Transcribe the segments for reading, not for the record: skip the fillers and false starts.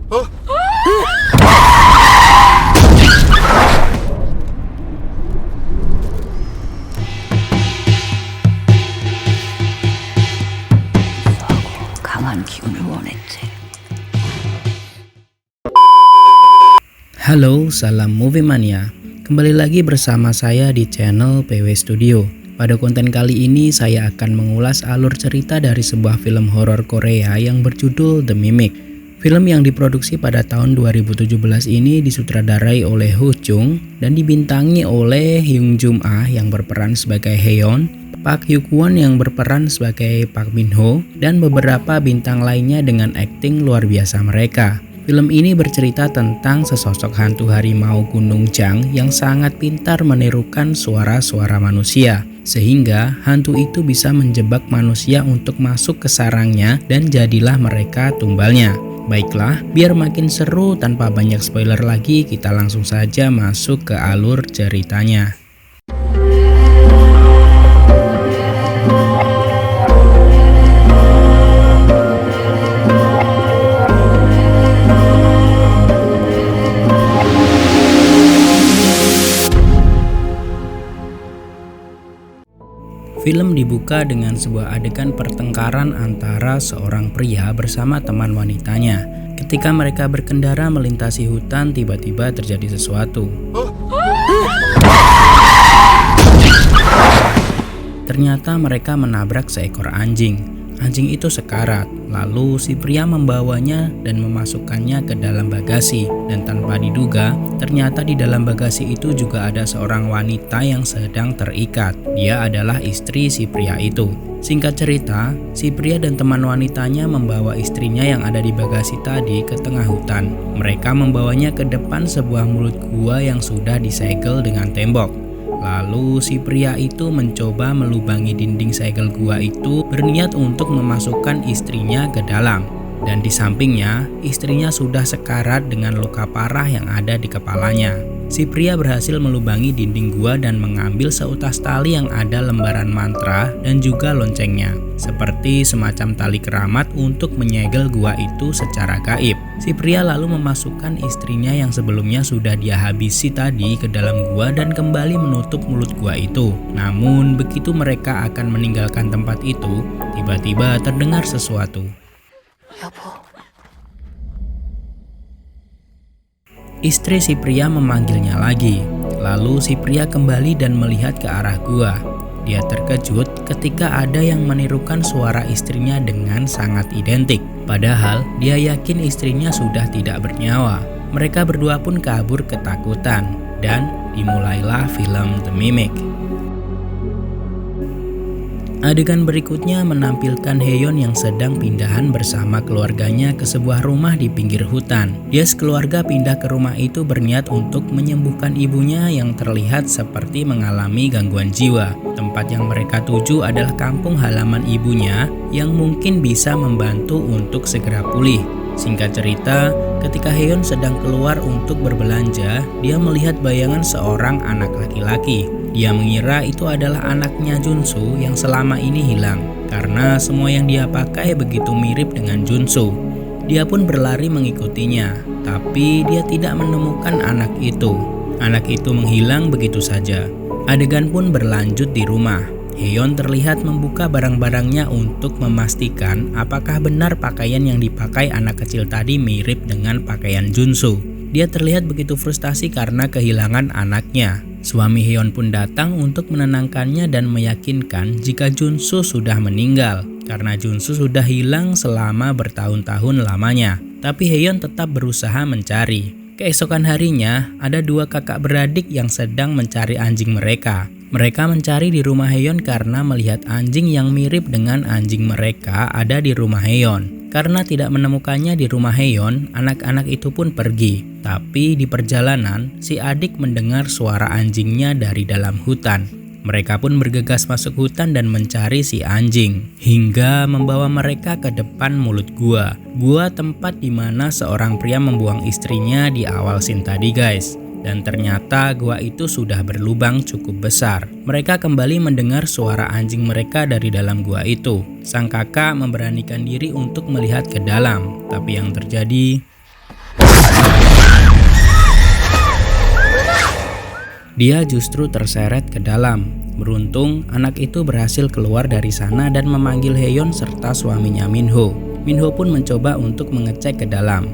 Halo, salam Movie Mania. Kembali lagi bersama saya di channel PW Studio. Pada konten kali ini saya akan mengulas alur cerita dari sebuah film horor Korea yang berjudul The Mimic. Film yang diproduksi pada tahun 2017 ini disutradarai oleh Ho Chung dan dibintangi oleh Hyung Jum Ah yang berperan sebagai Haeyeon, Park Hyuk Won yang berperan sebagai Park Min Ho, dan beberapa bintang lainnya dengan akting luar biasa mereka. Film ini bercerita tentang sesosok hantu harimau Gunung Jang yang sangat pintar menirukan suara-suara manusia, sehingga hantu itu bisa menjebak manusia untuk masuk ke sarangnya dan jadilah mereka tumbalnya. Baiklah, biar makin seru tanpa banyak spoiler lagi, kita langsung saja masuk ke alur ceritanya. Film dibuka dengan sebuah adegan pertengkaran antara seorang pria bersama teman wanitanya. Ketika mereka berkendara melintasi hutan, tiba-tiba terjadi sesuatu. Ternyata mereka menabrak seekor anjing. Anjing itu sekarat, lalu si pria membawanya dan memasukkannya ke dalam bagasi. Dan tanpa diduga, ternyata di dalam bagasi itu juga ada seorang wanita yang sedang terikat. Dia adalah istri si pria itu. Singkat cerita, si pria dan teman wanitanya membawa istrinya yang ada di bagasi tadi ke tengah hutan. Mereka membawanya ke depan sebuah mulut gua yang sudah disegel dengan tembok. Lalu si pria itu mencoba melubangi dinding segel gua itu berniat untuk memasukkan istrinya ke dalam. Dan di sampingnya, istrinya sudah sekarat dengan luka parah yang ada di kepalanya. Si pria berhasil melubangi dinding gua dan mengambil seutas tali yang ada lembaran mantra dan juga loncengnya, seperti semacam tali keramat untuk menyegel gua itu secara gaib. Si pria lalu memasukkan istrinya yang sebelumnya sudah dia habisi tadi ke dalam gua dan kembali menutup mulut gua itu. Namun begitu mereka akan meninggalkan tempat itu, tiba-tiba terdengar sesuatu. Istri si pria memanggilnya lagi. Lalu si pria kembali dan melihat ke arah gua. Dia terkejut ketika ada yang menirukan suara istrinya dengan sangat identik. Padahal dia yakin istrinya sudah tidak bernyawa. Mereka berdua pun kabur ketakutan dan dimulailah film The Mimic. Adegan berikutnya menampilkan Haeyeon yang sedang pindahan bersama keluarganya ke sebuah rumah di pinggir hutan. Dia sekeluarga pindah ke rumah itu berniat untuk menyembuhkan ibunya yang terlihat seperti mengalami gangguan jiwa. Tempat yang mereka tuju adalah kampung halaman ibunya yang mungkin bisa membantu untuk segera pulih. Singkat cerita, ketika Haeyeon sedang keluar untuk berbelanja, dia melihat bayangan seorang anak laki-laki. Dia mengira itu adalah anaknya Junsu yang selama ini hilang, karena semua yang dia pakai begitu mirip dengan Junsu. Dia pun berlari mengikutinya, tapi dia tidak menemukan anak itu. Anak itu menghilang begitu saja. Adegan pun berlanjut di rumah. Haeyeon terlihat membuka barang-barangnya untuk memastikan apakah benar pakaian yang dipakai anak kecil tadi mirip dengan pakaian Junsu. Dia terlihat begitu frustasi karena kehilangan anaknya. Suami Haeyeon pun datang untuk menenangkannya dan meyakinkan jika Junsu sudah meninggal, karena Junsu sudah hilang selama bertahun-tahun lamanya. Tapi Haeyeon tetap berusaha mencari. Keesokan harinya, ada dua kakak beradik yang sedang mencari anjing mereka. Mereka mencari di rumah Haeyeon karena melihat anjing yang mirip dengan anjing mereka ada di rumah Haeyeon. Karena tidak menemukannya di rumah Haeyeon, anak-anak itu pun pergi. Tapi di perjalanan, si adik mendengar suara anjingnya dari dalam hutan. Mereka pun bergegas masuk hutan dan mencari si anjing, hingga membawa mereka ke depan mulut gua. Gua tempat di mana seorang pria membuang istrinya di awal scene tadi, guys. Dan ternyata gua itu sudah berlubang cukup besar. Mereka kembali mendengar suara anjing mereka dari dalam gua itu. Sang kakak memberanikan diri untuk melihat ke dalam, tapi yang terjadi Dia justru terseret ke dalam. Beruntung, anak itu berhasil keluar dari sana dan memanggil Haeyeon serta suaminya Minho. Minho pun mencoba untuk mengecek ke dalam.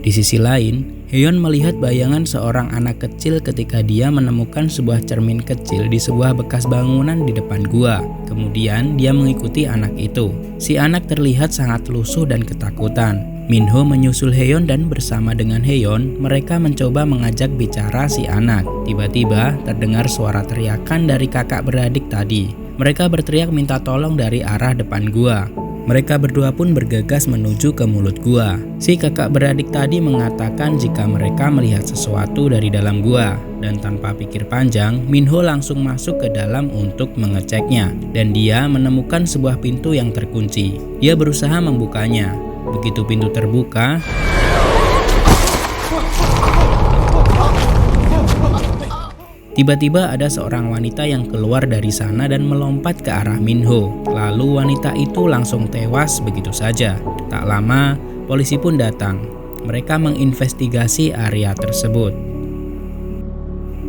Di sisi lain, Haeyeon melihat bayangan seorang anak kecil ketika dia menemukan sebuah cermin kecil di sebuah bekas bangunan di depan gua. Kemudian dia mengikuti anak itu. Si anak terlihat sangat lusuh dan ketakutan. Minho menyusul Haeyeon dan bersama dengan Haeyeon, mereka mencoba mengajak bicara si anak. Tiba-tiba terdengar suara teriakan dari kakak beradik tadi. Mereka berteriak minta tolong dari arah depan gua. Mereka berdua pun bergegas menuju ke mulut gua. Si kakak beradik tadi mengatakan jika mereka melihat sesuatu dari dalam gua. Dan tanpa pikir panjang, Minho langsung masuk ke dalam untuk mengeceknya. Dan dia menemukan sebuah pintu yang terkunci. Dia berusaha membukanya. Begitu pintu terbuka, tiba-tiba ada seorang wanita yang keluar dari sana dan melompat ke arah Minho. Lalu wanita itu langsung tewas begitu saja. Tak lama, polisi pun datang. Mereka menginvestigasi area tersebut.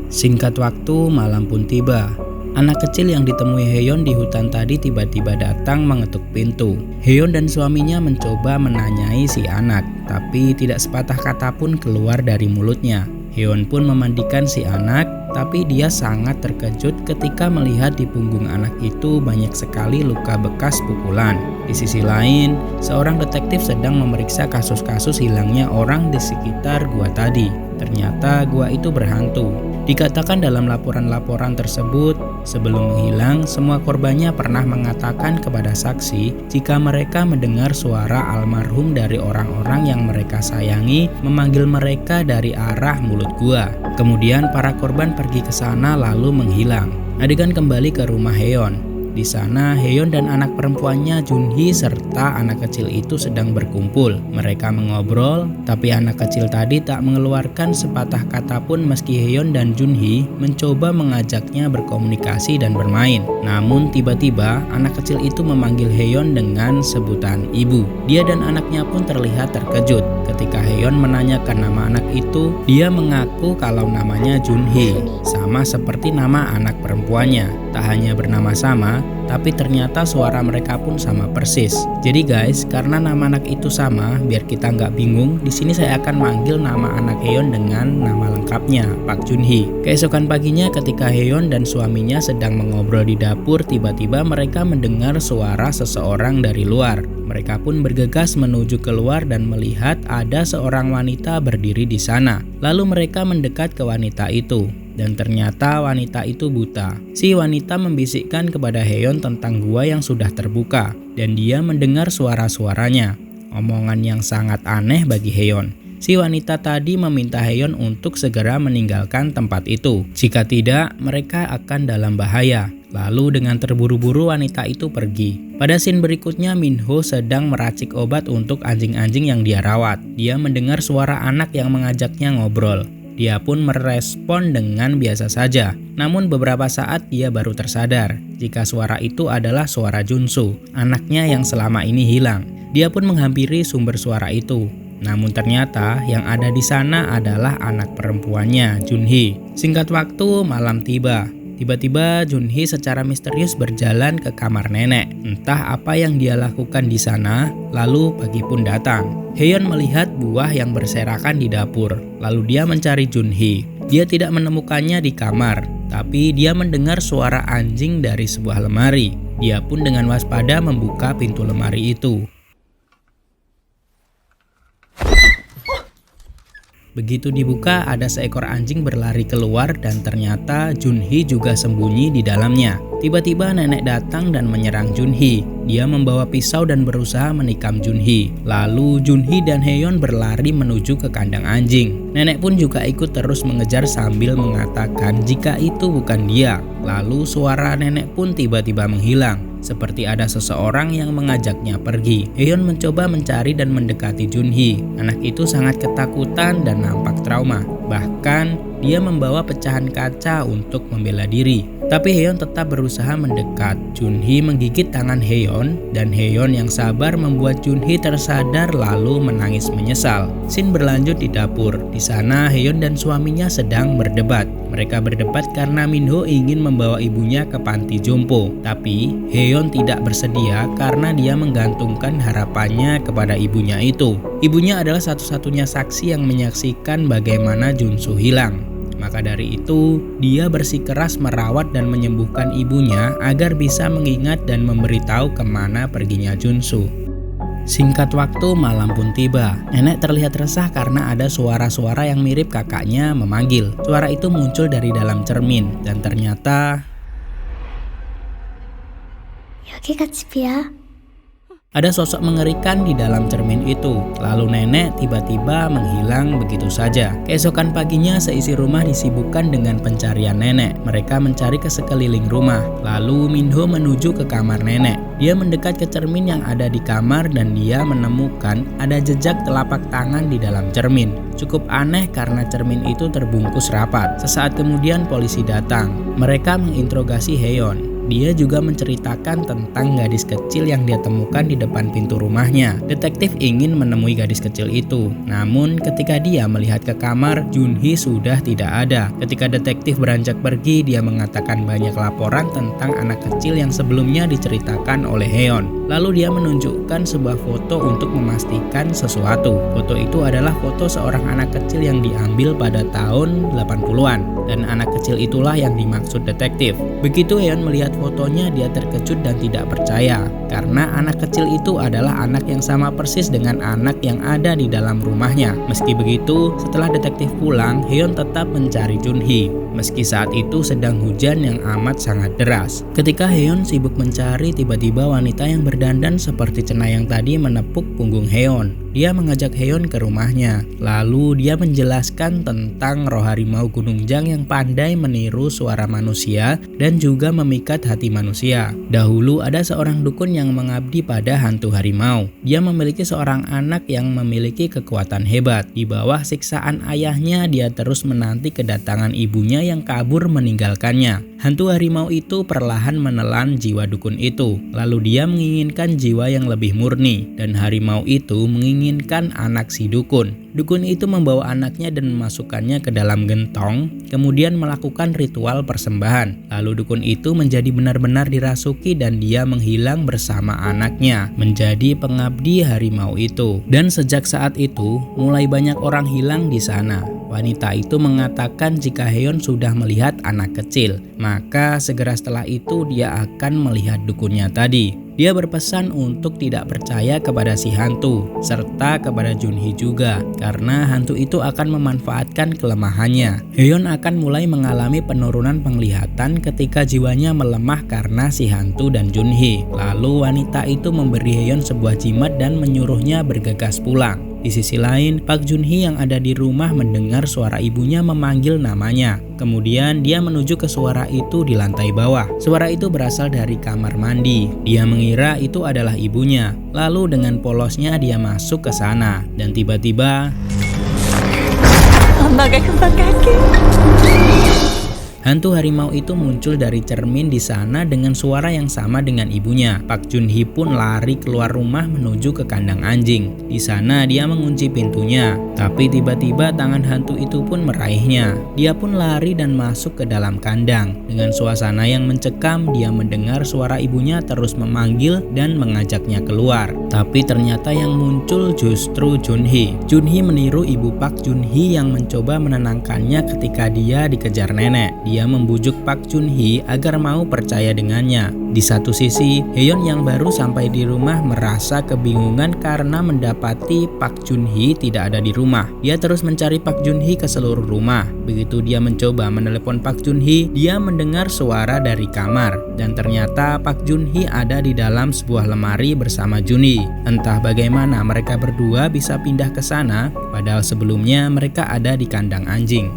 Singkat waktu, malam pun tiba. Anak kecil yang ditemui Haeyeon di hutan tadi tiba-tiba datang mengetuk pintu. Haeyeon dan suaminya mencoba menanyai si anak, tapi tidak sepatah kata pun keluar dari mulutnya. Haeyeon pun memandikan si anak, tapi dia sangat terkejut ketika melihat di punggung anak itu banyak sekali luka bekas pukulan. Di sisi lain, seorang detektif sedang memeriksa kasus-kasus hilangnya orang di sekitar gua tadi. Ternyata gua itu berhantu. Dikatakan dalam laporan-laporan tersebut, sebelum menghilang, semua korbannya pernah mengatakan kepada saksi jika mereka mendengar suara almarhum dari orang-orang yang mereka sayangi memanggil mereka dari arah mulut gua. Kemudian para korban pergi ke sana lalu menghilang. Adegan kembali ke rumah Haeyeon. Di sana, Haeyeon dan anak perempuannya Junhee serta anak kecil itu sedang berkumpul. Mereka mengobrol, tapi anak kecil tadi tak mengeluarkan sepatah kata pun meski Haeyeon dan Junhee mencoba mengajaknya berkomunikasi dan bermain. Namun tiba-tiba anak kecil itu memanggil Haeyeon dengan sebutan ibu. Dia dan anaknya pun terlihat terkejut. Ketika Haeyeon menanyakan nama anak itu, dia mengaku kalau namanya Junhee, sama seperti nama anak perempuannya. Tak hanya bernama sama, tapi ternyata suara mereka pun sama persis. Jadi guys, karena nama anak itu sama, biar kita nggak bingung, di sini saya akan manggil nama anak Haeyeon dengan nama lengkapnya, Pak Junhee. Keesokan paginya ketika Haeyeon dan suaminya sedang mengobrol di dapur, tiba-tiba mereka mendengar suara seseorang dari luar. Mereka pun bergegas menuju keluar dan melihat ada seorang wanita berdiri di sana. Lalu mereka mendekat ke wanita itu. Dan ternyata wanita itu buta. Si wanita membisikkan kepada Haeyeon tentang gua yang sudah terbuka. Dan dia mendengar suara-suaranya. Omongan yang sangat aneh bagi Haeyeon. Si wanita tadi meminta Haeyeon untuk segera meninggalkan tempat itu. Jika tidak, mereka akan dalam bahaya. Lalu dengan terburu-buru wanita itu pergi. Pada scene berikutnya, Minho sedang meracik obat untuk anjing-anjing yang dia rawat. Dia mendengar suara anak yang mengajaknya ngobrol. Dia pun merespon dengan biasa saja. Namun beberapa saat dia baru tersadar jika suara itu adalah suara Junsu, anaknya yang selama ini hilang. Dia pun menghampiri sumber suara itu. Namun ternyata yang ada di sana adalah anak perempuannya, Junhee. Singkat waktu, malam tiba. Tiba-tiba Junhee secara misterius berjalan ke kamar nenek. Entah apa yang dia lakukan di sana, lalu pagi pun datang. Haeyeon melihat buah yang berserakan di dapur, lalu dia mencari Junhee. Dia tidak menemukannya di kamar, tapi dia mendengar suara anjing dari sebuah lemari. Dia pun dengan waspada membuka pintu lemari itu. Begitu dibuka, ada seekor anjing berlari keluar dan ternyata Junhee juga sembunyi di dalamnya. Tiba-tiba nenek datang dan menyerang Junhee. Dia membawa pisau dan berusaha menikam Junhee. Lalu Junhee dan Haeyeon berlari menuju ke kandang anjing. Nenek pun juga ikut terus mengejar sambil mengatakan jika itu bukan dia. Lalu suara nenek pun tiba-tiba menghilang. Seperti ada seseorang yang mengajaknya pergi. Haeyeon mencoba mencari dan mendekati Junhee. Anak itu sangat ketakutan dan nampak trauma. Bahkan dia membawa pecahan kaca untuk membela diri. Tapi Haeyeon tetap berusaha mendekat. Junhee menggigit tangan Haeyeon dan Haeyeon yang sabar membuat Junhee tersadar lalu menangis menyesal. Scene berlanjut di dapur. Di sana Haeyeon dan suaminya sedang berdebat. Mereka berdebat karena Minho ingin membawa ibunya ke panti jompo. Tapi Haeyeon tidak bersedia karena dia menggantungkan harapannya kepada ibunya itu. Ibunya adalah satu-satunya saksi yang menyaksikan bagaimana Junsu hilang. Maka dari itu, dia bersikeras merawat dan menyembuhkan ibunya agar bisa mengingat dan memberitahu kemana perginya Junsu. Singkat waktu, malam pun tiba. Nenek terlihat resah karena ada suara-suara yang mirip kakaknya memanggil. Suara itu muncul dari dalam cermin dan ternyata 여기가 집이야. ada sosok mengerikan di dalam cermin itu. Lalu nenek tiba-tiba menghilang begitu saja. Keesokan paginya seisi rumah disibukkan dengan pencarian nenek. Mereka mencari ke sekeliling rumah. Lalu Minho menuju ke kamar nenek. Dia mendekat ke cermin yang ada di kamar dan dia menemukan ada jejak telapak tangan di dalam cermin. Cukup aneh karena cermin itu terbungkus rapat. Sesaat kemudian polisi datang. Mereka menginterogasi Haeyeon. Dia juga menceritakan tentang gadis kecil yang dia temukan di depan pintu rumahnya. Detektif ingin menemui gadis kecil itu. Namun ketika dia melihat ke kamar, Junhee sudah tidak ada. Ketika detektif beranjak pergi, dia mengatakan banyak laporan tentang anak kecil yang sebelumnya diceritakan oleh Haeyeon. Lalu dia menunjukkan sebuah foto untuk memastikan sesuatu. Foto itu adalah foto seorang anak kecil yang diambil pada tahun 80-an. Dan anak kecil itulah yang dimaksud detektif. Begitu Haeyeon melihat fotonya, dia terkejut dan tidak percaya. Karena anak kecil itu adalah anak yang sama persis dengan anak yang ada di dalam rumahnya. Meski begitu, setelah detektif pulang, Haeyeon tetap mencari Junhee. Meski saat itu sedang hujan yang amat sangat deras. Ketika Haeyeon sibuk mencari, tiba-tiba wanita yang berdandan seperti cenayang tadi menepuk punggung Haeyeon. Dia mengajak Haeyeon ke rumahnya. Lalu dia menjelaskan tentang roh harimau Gunung Jang yang pandai meniru suara manusia dan juga memikat hati manusia. Dahulu ada seorang dukun yang mengabdi pada hantu harimau. Dia memiliki seorang anak yang memiliki kekuatan hebat. Di bawah siksaan ayahnya, dia terus menanti kedatangan ibunya yang kabur meninggalkannya. Hantu harimau itu perlahan menelan jiwa dukun itu. Lalu dia menginginkan jiwa yang lebih murni, dan harimau itu menginginkan anak si dukun. Dukun itu membawa anaknya dan memasukkannya ke dalam gentong, kemudian melakukan ritual persembahan. Lalu dukun itu menjadi benar-benar dirasuki dan dia menghilang bersama anaknya, menjadi pengabdi harimau itu. Dan sejak saat itu, mulai banyak orang hilang di sana. Wanita itu mengatakan jika Haeyeon sudah melihat anak kecil, maka segera setelah itu dia akan melihat dukunnya tadi. Dia berpesan untuk tidak percaya kepada si hantu, serta kepada Junhee juga, karena hantu itu akan memanfaatkan kelemahannya. Haeyeon akan mulai mengalami penurunan penglihatan ketika jiwanya melemah karena si hantu dan Junhee. Lalu wanita itu memberi Haeyeon sebuah jimat dan menyuruhnya bergegas pulang. Di sisi lain, Pak Junhee yang ada di rumah mendengar suara ibunya memanggil namanya. Kemudian dia menuju ke suara itu di lantai bawah. Suara itu berasal dari kamar mandi. Dia mengira itu adalah ibunya. Lalu dengan polosnya dia masuk ke sana. Dan tiba-tiba 엄마가 금방 갈게. hantu harimau itu muncul dari cermin di sana dengan suara yang sama dengan ibunya. Pak Junhee pun lari keluar rumah menuju ke kandang anjing. Di sana dia mengunci pintunya, tapi tiba-tiba tangan hantu itu pun meraihnya. Dia pun lari dan masuk ke dalam kandang. Dengan suasana yang mencekam, dia mendengar suara ibunya terus memanggil dan mengajaknya keluar. Tapi ternyata yang muncul justru Junhee. Junhee meniru ibu Pak Junhee yang mencoba menenangkannya ketika dia dikejar nenek. Dia membujuk Pak Junhee agar mau percaya dengannya. Di satu sisi, Haeyeon yang baru sampai di rumah merasa kebingungan karena mendapati Pak Junhee tidak ada di rumah. Dia terus mencari Pak Junhee ke seluruh rumah. Begitu dia mencoba menelepon Pak Junhee, dia mendengar suara dari kamar. Dan ternyata Pak Junhee ada di dalam sebuah lemari bersama Junhee. Entah bagaimana mereka berdua bisa pindah ke sana, padahal sebelumnya mereka ada di kandang anjing.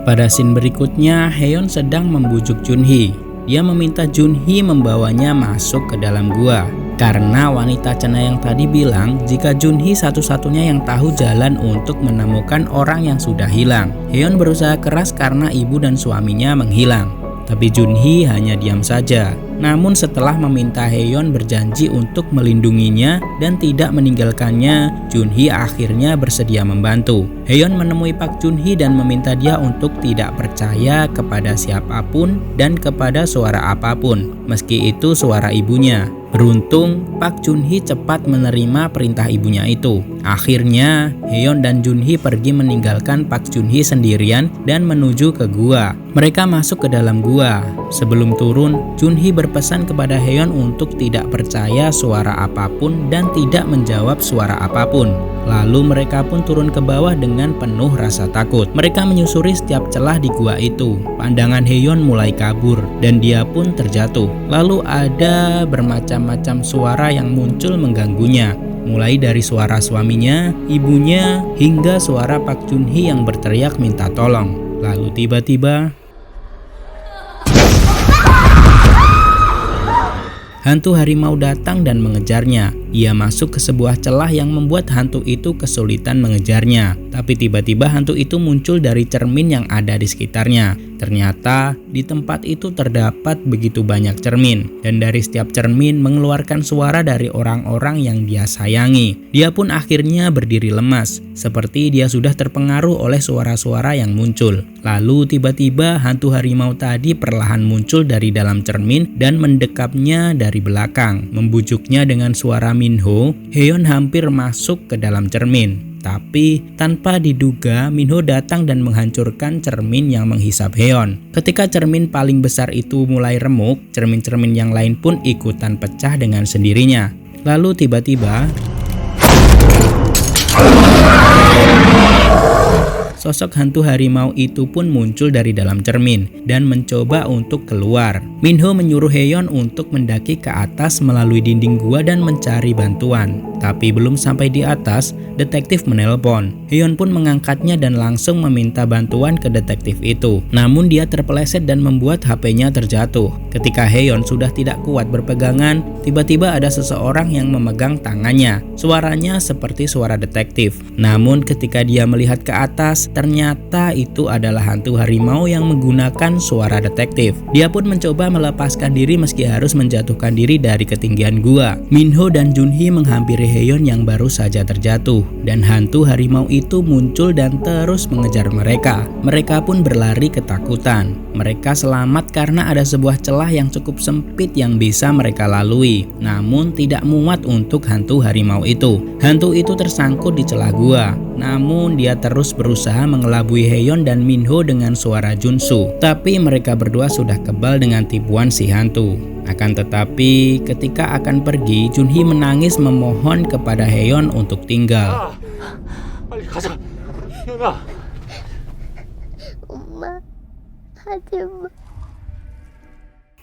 Pada scene berikutnya, Haeyeon sedang membujuk Junhee. Dia meminta Junhee membawanya masuk ke dalam gua. Karena wanita cenayang tadi bilang jika Junhee satu-satunya yang tahu jalan untuk menemukan orang yang sudah hilang. Haeyeon berusaha keras karena ibu dan suaminya menghilang. Tapi Junhee hanya diam saja. Namun setelah meminta Haeyeon berjanji untuk melindunginya dan tidak meninggalkannya, Junhee akhirnya bersedia membantu. Haeyeon menemui Park Junhee dan meminta dia untuk tidak percaya kepada siapapun dan kepada suara apapun, meski itu suara ibunya. Beruntung, Park Junhee cepat menerima perintah ibunya itu. Akhirnya, Haeyeon dan Junhee pergi meninggalkan Park Junhee sendirian dan menuju ke gua. Mereka masuk ke dalam gua. Sebelum turun, Junhee berpesan kepada Haeyeon untuk tidak percaya suara apapun dan tidak menjawab suara apapun. Lalu mereka pun turun ke bawah dengan penuh rasa takut. Mereka menyusuri setiap celah di gua itu. Pandangan Haeyeon mulai kabur dan dia pun terjatuh. Lalu ada bermacam-macam suara yang muncul mengganggunya. Mulai dari suara suaminya, ibunya, hingga suara Park Junhee yang berteriak minta tolong. Lalu tiba-tiba hantu harimau datang dan mengejarnya. Ia masuk ke sebuah celah yang membuat hantu itu kesulitan mengejarnya. Tapi tiba-tiba hantu itu muncul dari cermin yang ada di sekitarnya. Ternyata di tempat itu terdapat begitu banyak cermin. Dan dari setiap cermin mengeluarkan suara dari orang-orang yang dia sayangi. Dia pun akhirnya berdiri lemas, seperti dia sudah terpengaruh oleh suara-suara yang muncul. Lalu tiba-tiba hantu harimau tadi perlahan muncul dari dalam cermin dan mendekapnya dari belakang. Membujuknya dengan suara Minho, Haeyeon hampir masuk ke dalam cermin. Tapi tanpa diduga, Minho datang dan menghancurkan cermin yang menghisap Haeyeon. Ketika cermin paling besar itu mulai remuk, cermin-cermin yang lain pun ikutan pecah dengan sendirinya. Lalu tiba-tiba sosok hantu harimau itu pun muncul dari dalam cermin dan mencoba untuk keluar. Minho menyuruh Haeyeon untuk mendaki ke atas melalui dinding gua dan mencari bantuan. Tapi belum sampai di atas, detektif menelpon. Haeyeon pun mengangkatnya dan langsung meminta bantuan ke detektif itu. Namun dia terpeleset dan membuat HP-nya terjatuh. Ketika Haeyeon sudah tidak kuat berpegangan, tiba-tiba ada seseorang yang memegang tangannya. Suaranya seperti suara detektif. Namun ketika dia melihat ke atas, ternyata itu adalah hantu harimau yang menggunakan suara detektif. Dia pun mencoba melepaskan diri meski harus menjatuhkan diri dari ketinggian gua. Minho dan Junhee menghampiri Haeyeon yang baru saja terjatuh, dan hantu harimau itu muncul dan terus mengejar mereka. Mereka pun berlari ketakutan. Mereka selamat karena ada sebuah celah yang cukup sempit yang bisa mereka lalui, namun tidak muat untuk hantu harimau itu. Hantu itu tersangkut di celah gua, namun dia terus berusaha mengelabui Haeyeon dan Minho dengan suara Junsu. Tapi mereka berdua sudah kebal dengan tipuan si hantu. Akan tetapi ketika akan pergi, Junhee menangis memohon kepada Haeyeon untuk tinggal. 빨리 가자, 희연아. 엄마, 하지마.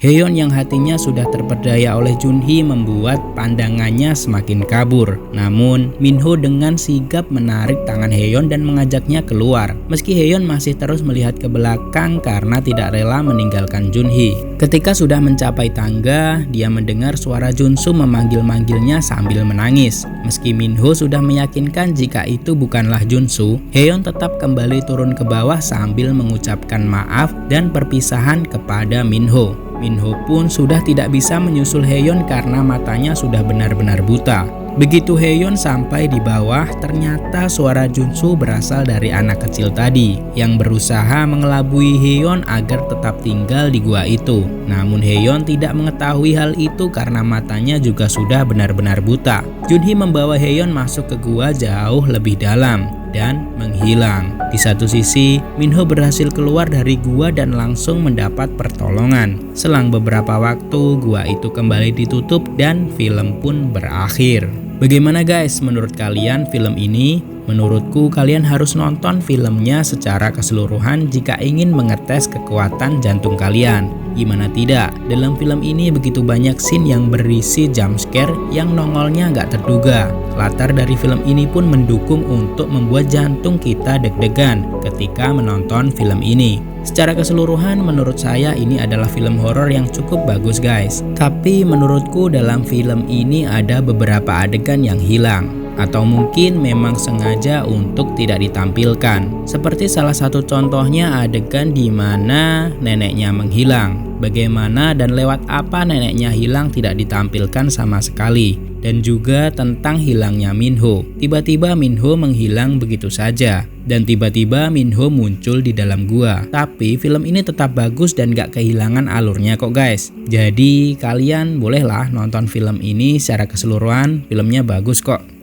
Haeyeon yang hatinya sudah terperdaya oleh Junhee membuat pandangannya semakin kabur. Namun, Minho dengan sigap menarik tangan Haeyeon dan mengajaknya keluar. Meski Haeyeon masih terus melihat ke belakang karena tidak rela meninggalkan Junhee. Ketika sudah mencapai tangga, dia mendengar suara Junsu memanggil-manggilnya sambil menangis. Meski Minho sudah meyakinkan jika itu bukanlah Junsu, Haeyeon tetap kembali turun ke bawah sambil mengucapkan maaf dan perpisahan kepada Minho. Minho pun sudah tidak bisa menyusul Haeyeon karena matanya sudah benar-benar buta. Begitu Haeyeon sampai di bawah, ternyata suara Junsu berasal dari anak kecil tadi yang berusaha mengelabui Haeyeon agar tetap tinggal di gua itu. Namun Haeyeon tidak mengetahui hal itu karena matanya juga sudah benar-benar buta. Junhee membawa Haeyeon masuk ke gua jauh lebih dalam dan menghilang. Di satu sisi, Minho berhasil keluar dari gua dan langsung mendapat pertolongan. Selang beberapa waktu, gua itu kembali ditutup dan film pun berakhir. Bagaimana guys menurut kalian film ini? Menurutku kalian harus nonton filmnya secara keseluruhan jika ingin mengetes kekuatan jantung kalian. Gimana tidak, dalam film ini begitu banyak scene yang berisi jump scare yang nongolnya nggak terduga. Latar dari film ini pun mendukung untuk membuat jantung kita deg-degan ketika menonton film ini. Secara keseluruhan menurut saya ini adalah film horor yang cukup bagus guys. Tapi menurutku dalam film ini ada beberapa adegan yang hilang. Atau mungkin memang sengaja untuk tidak ditampilkan. Seperti salah satu contohnya adegan di mana neneknya menghilang. bagaimana dan lewat apa neneknya hilang tidak ditampilkan sama sekali. Dan juga tentang hilangnya Minho. Tiba-tiba Minho menghilang begitu saja. Dan tiba-tiba Minho muncul di dalam gua. Tapi film ini tetap bagus dan gak kehilangan alurnya kok guys. Jadi kalian bolehlah nonton film ini secara keseluruhan, filmnya bagus kok.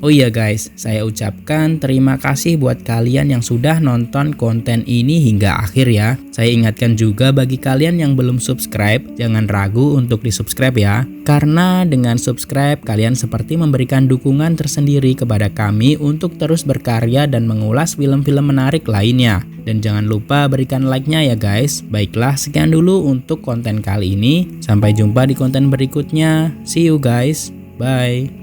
Oh iya guys, saya ucapkan terima kasih buat kalian yang sudah nonton konten ini hingga akhir ya. Saya ingatkan juga bagi kalian yang belum subscribe, jangan ragu untuk di-subscribe ya. Karena dengan subscribe, kalian seperti memberikan dukungan tersendiri kepada kami untuk terus berkarya dan mengulas film-film menarik lainnya. Dan jangan lupa berikan like-nya ya guys. Baiklah, sekian dulu untuk konten kali ini. Sampai jumpa di konten berikutnya. See you guys. Bye.